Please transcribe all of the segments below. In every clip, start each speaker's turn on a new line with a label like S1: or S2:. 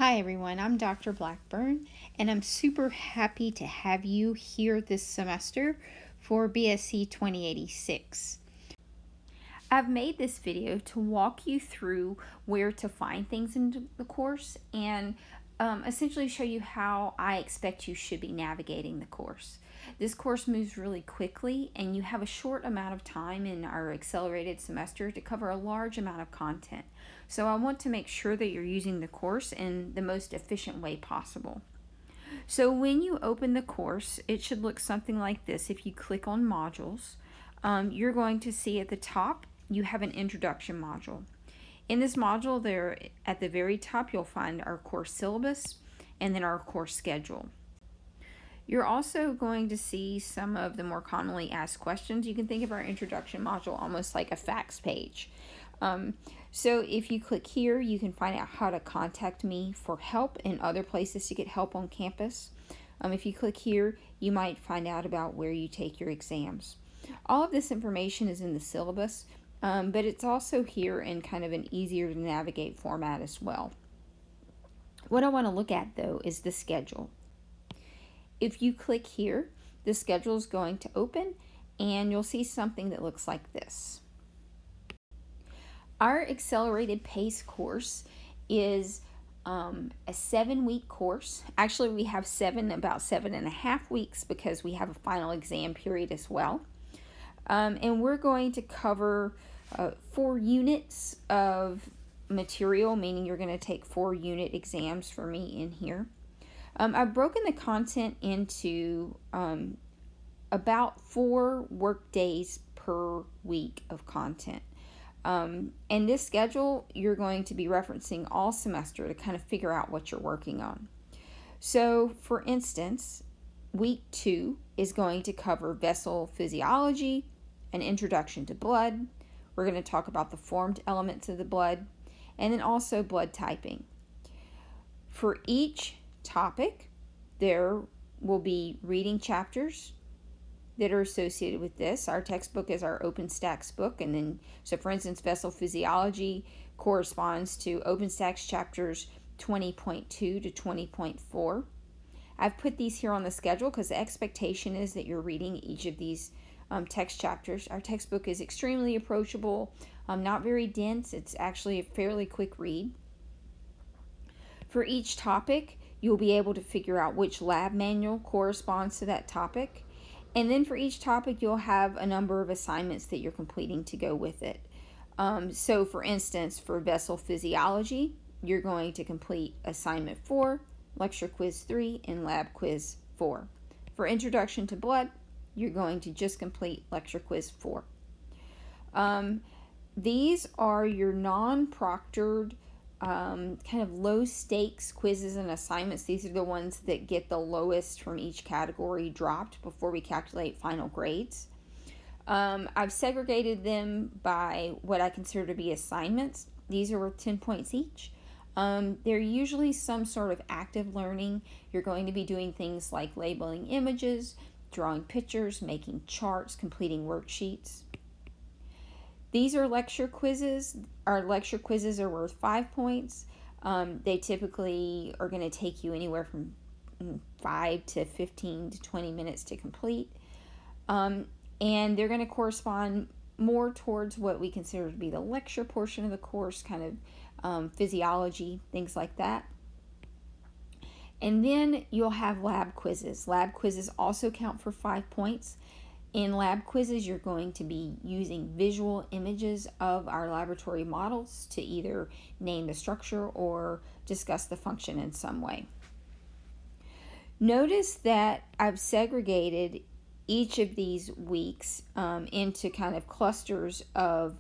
S1: Hi everyone, I'm Dr. Blackburn, and I'm super happy to have you here this semester for BSc 2086. I've made this video to walk you through where to find things in the course and essentially show you how I expect you should be navigating the course. This course moves really quickly, and you have a short amount of time in our accelerated semester to cover a large amount of content. So I want to make sure that you're using the course in the most efficient way possible. So when you open the course, it should look something like this. If you click on modules, you're going to see at the top you have an introduction module. In this module, there at the very top, you'll find our course syllabus and then our course schedule. You're also going to see some of the more commonly asked questions. You can think of our introduction module almost like a facts page. So if you click here, you can find out how to contact me for help and other places to get help on campus. If you click here, you might find out about where you take your exams. All of this information is in the syllabus, but it's also here in kind of an easier to navigate format as well. What I want to look at though is the schedule. If you click here, the schedule is going to open and you'll see something that looks like this. Our accelerated pace course is a 7-week course. Actually, we have about 7.5 weeks because we have a final exam period as well. And we're going to cover 4 units of material, meaning you're going to take 4 unit exams for me in here. I've broken the content into about 4 work days per week of content. And this schedule, you're going to be referencing all semester to kind of figure out what you're working on. So, for instance, week 2 is going to cover vessel physiology, an introduction to blood. We're going to talk about the formed elements of the blood, and then also blood typing. For each topic, there will be reading chapters that are associated with this. Our textbook is our OpenStax book, and then, so for instance, vessel physiology corresponds to OpenStax chapters 20.2 to 20.4. I've put these here on the schedule because the expectation is that you're reading each of these text chapters. Our textbook is extremely approachable, not very dense. It's actually a fairly quick read. For each topic, you'll be able to figure out which lab manual corresponds to that topic. And then for each topic, you'll have a number of assignments that you're completing to go with it. So for instance, for vessel physiology, you're going to complete assignment 4, lecture quiz 3, and lab quiz 4. For introduction to blood, you're going to just complete lecture quiz 4. These are your non-proctored kind of low stakes quizzes and assignments. These are the ones that get the lowest from each category dropped before we calculate final grades. I've segregated them by what I consider to be assignments. These are worth 10 points each. They're usually some sort of active learning. You're going to be doing things like labeling images, drawing pictures, making charts, completing worksheets. These are lecture quizzes. Our lecture quizzes are worth 5 points. They typically are going to take you anywhere from 5 to 15 to 20 minutes to complete. And they're going to correspond more towards what we consider to be the lecture portion of the course, kind of physiology, things like that. And then you'll have lab quizzes. Lab quizzes also count for 5 points. In lab quizzes, you're going to be using visual images of our laboratory models to either name the structure or discuss the function in some way. Notice that I've segregated each of these weeks into kind of clusters of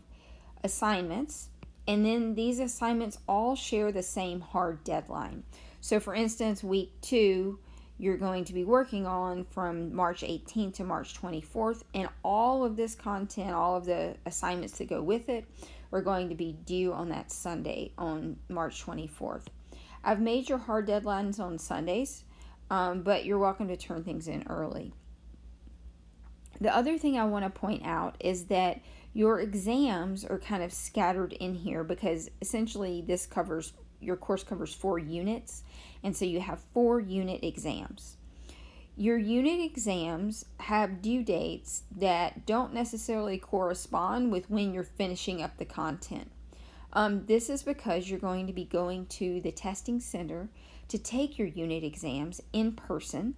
S1: assignments, and then these assignments all share the same hard deadline. So for instance, week 2, you're going to be working on from March 18th to March 24th, and all of this content, all of the assignments that go with it, are going to be due on that Sunday, on March 24th. I've made your hard deadlines on Sundays, but you're welcome to turn things in early. The other thing I want to point out is that your exams are kind of scattered in here because essentially this covers your course covers 4 units, and so you have 4 unit exams. Your unit exams have due dates that don't necessarily correspond with when you're finishing up the content. This is because you're going to be going to the testing center to take your unit exams in person.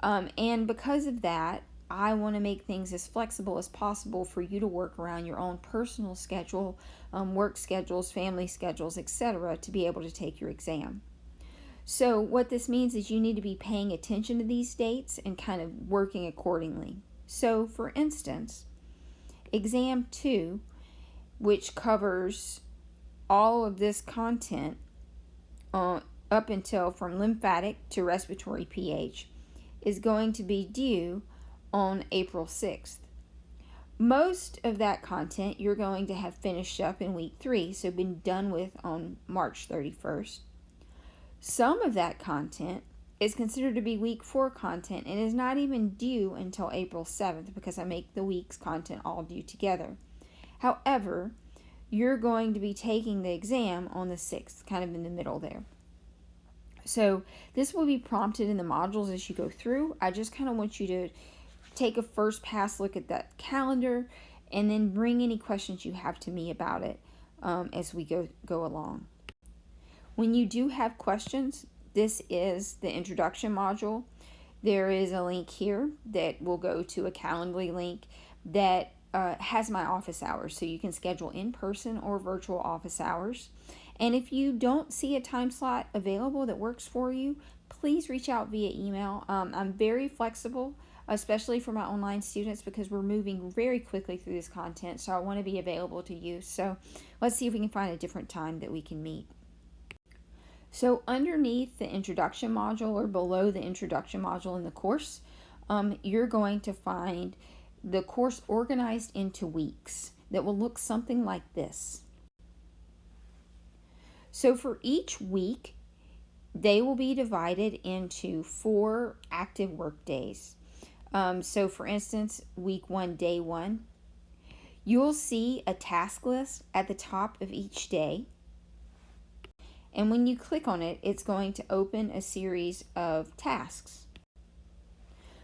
S1: And because of that, I want to make things as flexible as possible for you to work around your own personal schedule, work schedules, family schedules, etc., to be able to take your exam. So what this means is you need to be paying attention to these dates and kind of working accordingly. So for instance, exam 2, which covers all of this content up until from lymphatic to respiratory pH, is going to be due on April 6th. Most of that content you're going to have finished up in week 3, so been done with on March 31st. Some of that content is considered to be week 4 content and is not even due until April 7th because I make the week's content all due together. However, you're going to be taking the exam on the 6th, kind of in the middle there. So this will be prompted in the modules as you go through. I just kind of want you to take a first pass look at that calendar and then bring any questions you have to me about it as we go along. When you do have questions, this is the introduction module. There is a link here that will go to a Calendly link that has my office hours, so you can schedule in-person or virtual office hours. And if you don't see a time slot available that works for you, please reach out via email. I'm very flexible, especially for my online students, because we're moving very quickly through this content, so I want to be available to you. So let's see if we can find a different time that we can meet. So underneath the introduction module, or below the introduction module in the course, you're going to find the course organized into weeks that will look something like this. So for each week, they will be divided into 4 active work days. So for instance, week 1, day 1, you'll see a task list at the top of each day. And when you click on it, it's going to open a series of tasks.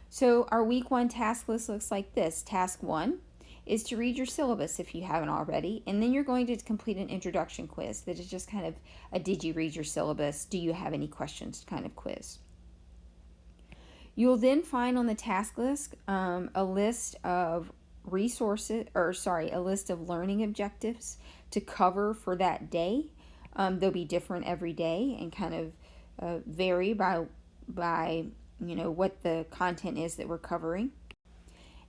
S1: So our week 1 task list looks like this. Task 1 is to read your syllabus if you haven't already, and then you're going to complete an introduction quiz that is just kind of a did you read your syllabus, do you have any questions kind of quiz. You'll then find on the task list a list of a list of learning objectives to cover for that day. They'll be different every day and kind of vary by what the content is that we're covering.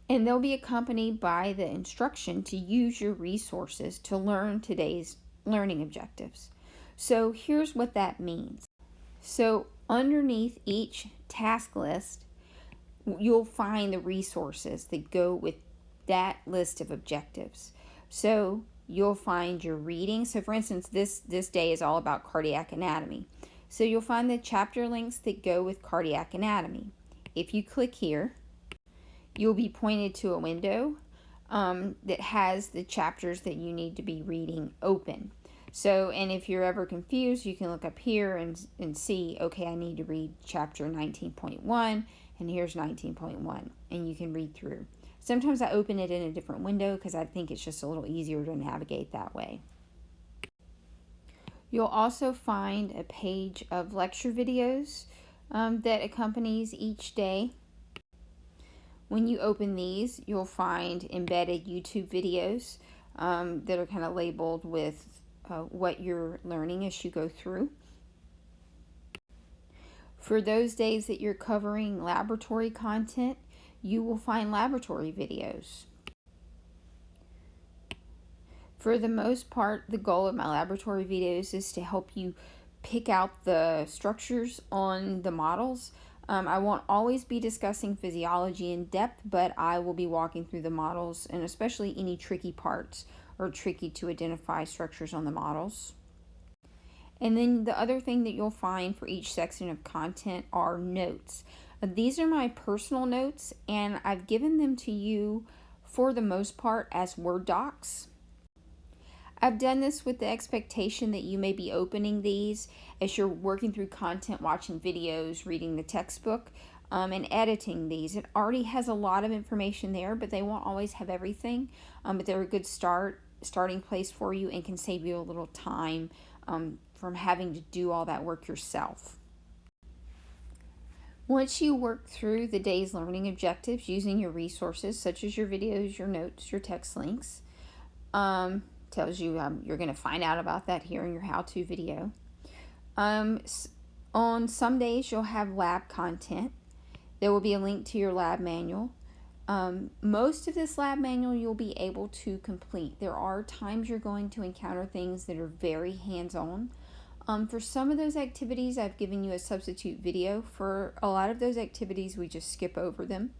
S1: And they'll be accompanied by the instruction to use your resources to learn today's learning objectives. So here's what that means. So underneath each task list, you'll find the resources that go with that list of objectives. So you'll find your reading. So for instance, this day is all about cardiac anatomy. So you'll find the chapter links that go with cardiac anatomy. If you click here, you'll be pointed to a window that has the chapters that you need to be reading open. So, and if you're ever confused, you can look up here and see, okay, I need to read chapter 19.1, and here's 19.1, and you can read through. Sometimes I open it in a different window because I think it's just a little easier to navigate that way. You'll also find a page of lecture videos that accompanies each day. When you open these, you'll find embedded YouTube videos that are kind of labeled with what you're learning as you go through. For those days that you're covering laboratory content, you will find laboratory videos. For the most part, the goal of my laboratory videos is to help you pick out the structures on the models. I won't always be discussing physiology in depth, but I will be walking through the models, and especially any tricky parts or tricky to identify structures on the models. And then the other thing that you'll find for each section of content are notes. These are my personal notes, and I've given them to you for the most part as Word docs. I've done this with the expectation that you may be opening these as you're working through content, watching videos, reading the textbook, and editing these. It already has a lot of information there, but they won't always have everything. But they're a good starting place for you and can save you a little time from having to do all that work yourself. Once you work through the day's learning objectives using your resources, such as your videos, your notes, your text links, tells you you're going to find out about that here in your how-to video. On some days, you'll have lab content. There will be a link to your lab manual. Most of this lab manual you'll be able to complete. There are times you're going to encounter things that are very hands-on. For some of those activities, I've given you a substitute video. For a lot of those activities, we just skip over them.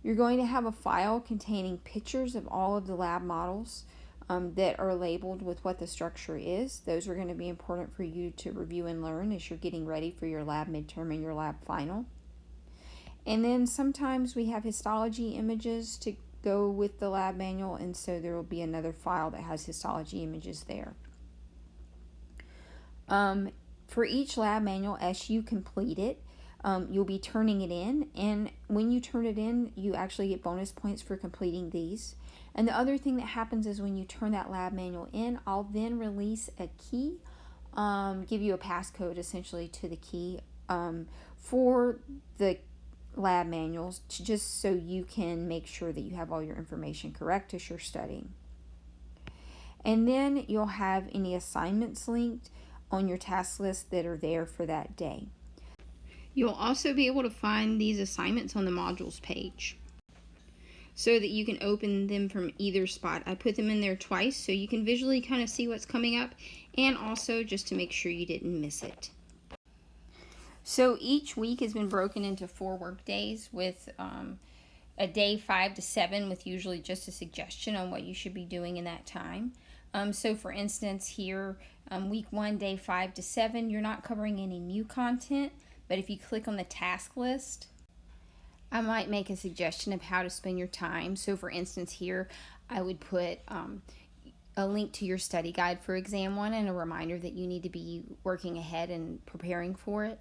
S1: You're going to have a file containing pictures of all of the lab models that are labeled with what the structure is. Those are going to be important for you to review and learn as you're getting ready for your lab midterm and your lab final. And then sometimes we have histology images to go with the lab manual, and so there will be another file that has histology images there. For each lab manual, as you complete it, you'll be turning it in, and when you turn it in, you actually get bonus points for completing these. And the other thing that happens is when you turn that lab manual in, I'll then release a key, give you a passcode essentially to the key for the lab manuals, just so you can make sure that you have all your information correct as you're studying. And then you'll have any assignments linked on your task list that are there for that day. You'll also be able to find these assignments on the modules page so that you can open them from either spot. I put them in there twice so you can visually kind of see what's coming up, and also just to make sure you didn't miss it. So each week has been broken into 4 work days with a day 5 to 7 with usually just a suggestion on what you should be doing in that time. So for instance here, week 1, day 5 to 7, you're not covering any new content, but if you click on the task list, I might make a suggestion of how to spend your time. So for instance here, I would put a link to your study guide for exam 1 and a reminder that you need to be working ahead and preparing for it.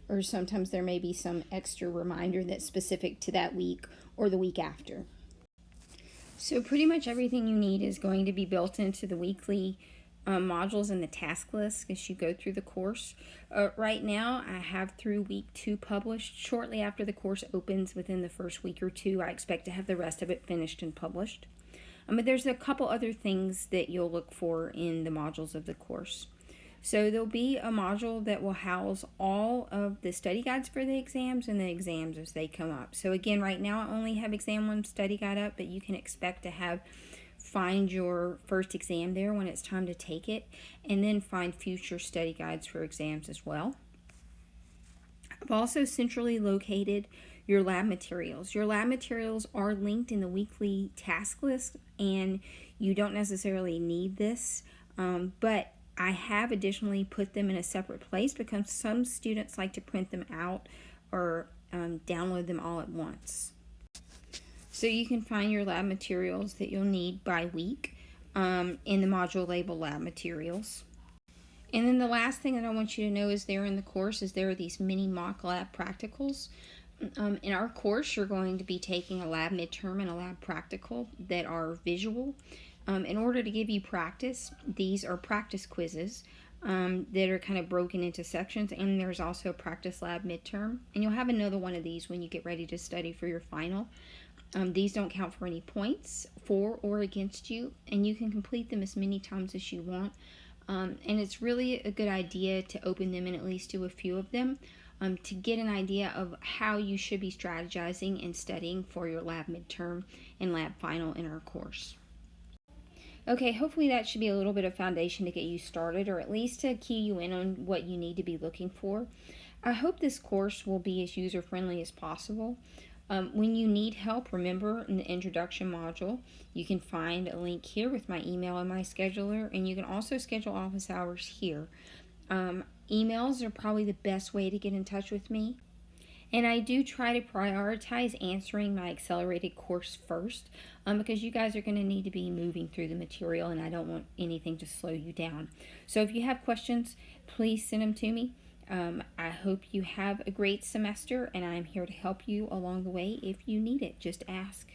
S1: Or sometimes there may be some extra reminder that's specific to that week or the week after. So pretty much everything you need is going to be built into the weekly modules and the task list as you go through the course. Right now, I have through week 2 published. Shortly after the course opens, within the first week or 2, I expect to have the rest of it finished and published. But there's a couple other things that you'll look for in the modules of the course. So there'll be a module that will house all of the study guides for the exams and the exams as they come up. So again, right now I only have exam 1 study guide up, but you can expect to find your first exam there when it's time to take it, and then find future study guides for exams as well. I've also centrally located your lab materials. Your lab materials are linked in the weekly task list, and you don't necessarily need this, but I have additionally put them in a separate place because some students like to print them out or download them all at once. So you can find your lab materials that you'll need by week in the module label lab materials. And then the last thing that I want you to know is there in the course is there are these mini mock lab practicals. In our course, you're going to be taking a lab midterm and a lab practical that are visual. In order to give you practice, these are practice quizzes that are kind of broken into sections, and there's also a practice lab midterm. And you'll have another one of these when you get ready to study for your final. These don't count for any points for or against you, and you can complete them as many times as you want. And it's really a good idea to open them and at least do a few of them to get an idea of how you should be strategizing and studying for your lab midterm and lab final in our course. Okay, hopefully that should be a little bit of foundation to get you started, or at least to key you in on what you need to be looking for. I hope this course will be as user-friendly as possible. When you need help, remember in the introduction module, you can find a link here with my email and my scheduler, and you can also schedule office hours here. Emails are probably the best way to get in touch with me. And I do try to prioritize answering my accelerated course first, because you guys are going to need to be moving through the material and I don't want anything to slow you down. So if you have questions, please send them to me. I hope you have a great semester, and I'm here to help you along the way if you need it. Just ask.